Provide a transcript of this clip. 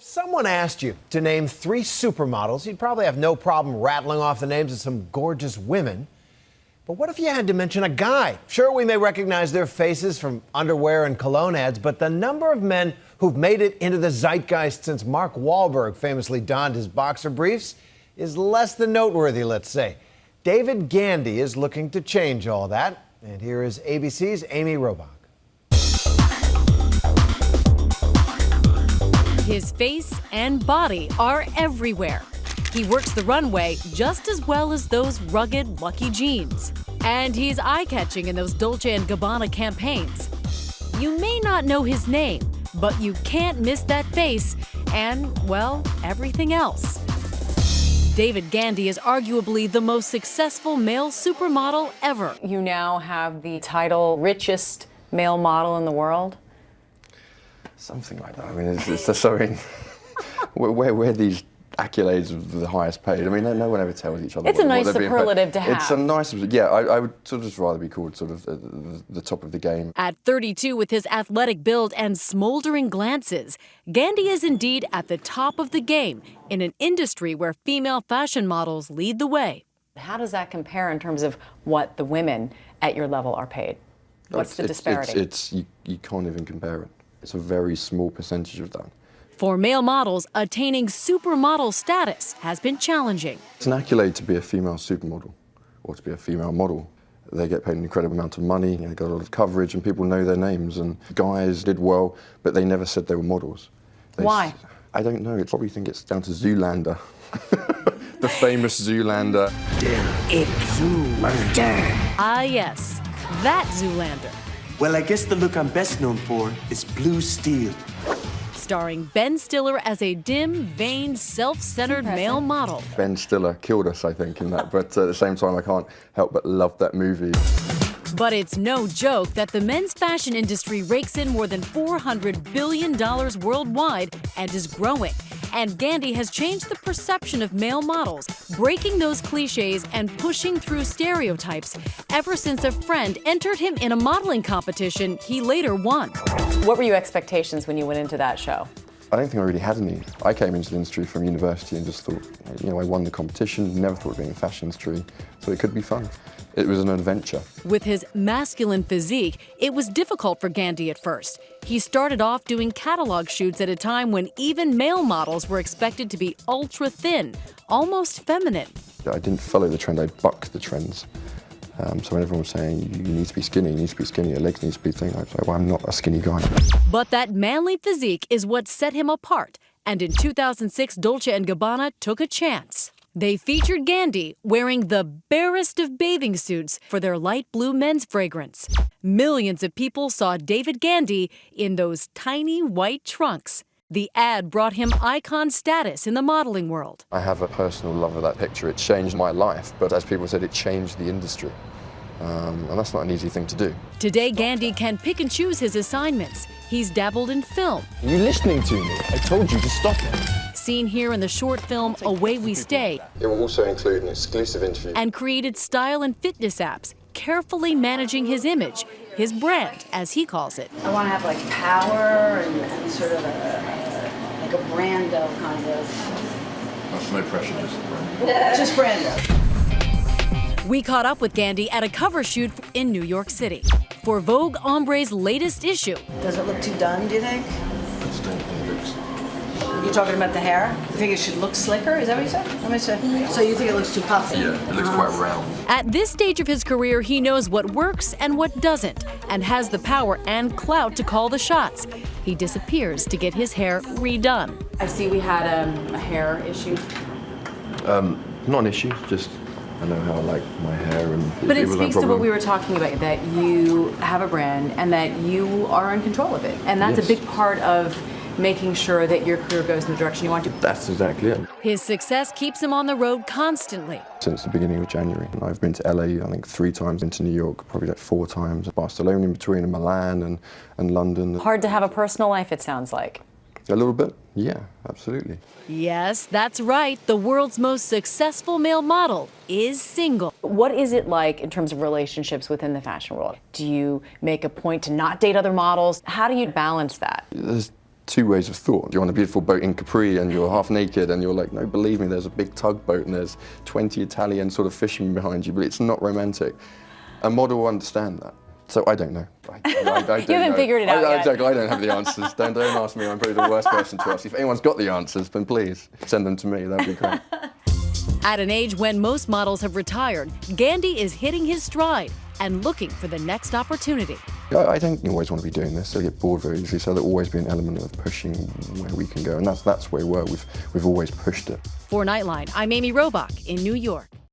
Someone asked you to name 3 supermodels, you'd probably have no problem rattling off the names of some gorgeous women. But what if you had to mention a guy? Sure, we may recognize their faces from underwear and cologne ads, but the number of men who've made it into the zeitgeist since Mark Wahlberg famously donned his boxer briefs is less than noteworthy, let's say. David Gandy is looking to change all that. And here is ABC's Amy Robach. His face and body are everywhere. He works the runway just as well as those rugged, lucky jeans. And he's eye-catching in those Dolce and Gabbana campaigns. You may not know his name, but you can't miss that face and, well, everything else. David Gandy is arguably the most successful male supermodel ever. You now have the title richest male model in the world. Something like that. I mean, it's just so in where these accolades of the highest paid. I mean, no one ever tells each other. It's a nice superlative to have. It's a nice, yeah. I would sort of just rather be called sort of the top of the game. At 32, with his athletic build and smoldering glances, Gandy is indeed at the top of the game in an industry where female fashion models lead the way. How does that compare in terms of what the women at your level are paid? What's the disparity? You can't even compare it. It's a very small percentage of that. For male models, attaining supermodel status has been challenging. It's an accolade to be a female supermodel or to be a female model. They get paid an incredible amount of money, they got a lot of coverage, and people know their names. And guys did well, but they never said they were models. Why? I don't know. I probably think it's down to Zoolander. The famous Zoolander. Ah, yes, that Zoolander. Well, I guess the look I'm best known for is blue steel. Starring Ben Stiller as a dim, vain, self-centered male model. Ben Stiller killed us, I think, in that. But at the same time, I can't help but love that movie. But it's no joke that the men's fashion industry rakes in more than $400 billion worldwide and is growing. And Gandy has changed the perception of male models, breaking those cliches and pushing through stereotypes ever since a friend entered him in a modeling competition he later won. What were your expectations when you went into that show? I don't think I really had any. I came into the industry from university and just thought, I won the competition, never thought of being in the fashion industry, so it could be fun. It was an adventure. With his masculine physique, it was difficult for Gandy at first. He started off doing catalog shoots at a time when even male models were expected to be ultra thin, almost feminine. I didn't follow the trend, I bucked the trends. So when everyone was saying, you need to be skinny, your legs need to be thin, I was like, well, I'm not a skinny guy. But that manly physique is what set him apart. And in 2006, Dolce and Gabbana took a chance. They featured Gandy wearing the barest of bathing suits for their light blue men's fragrance. Millions of people saw David Gandy in those tiny white trunks. The ad brought him icon status in the modeling world. I have a personal love of that picture. It changed my life, but as people said, it changed the industry. And that's not an easy thing to do. Today, Gandy can pick and choose his assignments. He's dabbled in film. Are you listening to me? I told you to stop it. Seen here in the short film Away We Stay. It will also include an exclusive interview. And created style and fitness apps, carefully managing his image, his brand, as he calls it. I want to have like power and sort of like a Brando kind of. That's no pressure, just Brando. Just Brando. We caught up with Gandy at a cover shoot in New York City for Vogue Ombre's latest issue. Does it look too done, do you think? I just don't think it looks. You're talking about the hair? You think it should look slicker? Is that what you said? Let me see. So you think it looks too puffy? Yeah, it looks quite round. At this stage of his career, he knows what works and what doesn't, and has the power and clout to call the shots. He disappears to get his hair redone. I see we had a hair issue. Not an issue, just I know how I like my hair and But it was no speaks to problem. what we were talking about, that you have a brand and that you are in control of it. And that's Yes. a big part of making sure that your career goes in the direction you want to. That's exactly it. His success keeps him on the road constantly. Since the beginning of January. I've been to LA, I think 3 times, into New York, probably like 4 times, Barcelona in between, and Milan and London. Hard to have a personal life, it sounds like. A little bit, yeah, absolutely. Yes, that's right. The world's most successful male model is single. What is it like in terms of relationships within the fashion world? Do you make a point to not date other models? How do you balance that? There's two ways of thought. You're on a beautiful boat in Capri and you're half naked and you're like, no, believe me, there's a big tugboat and there's 20 Italian sort of fishermen behind you, but it's not romantic. A model will understand that. So I don't know. I don't You haven't figured it out yet. I don't have the answers. Don't ask me. I'm probably the worst person to ask. If anyone's got the answers, then please send them to me. That'd be great. At an age when most models have retired, Gandy is hitting his stride and looking for the next opportunity. I don't always want to be doing this. I get bored very easily, so there'll always be an element of pushing where we can go, and that's where we've always pushed it. For Nightline, I'm Amy Robach in New York.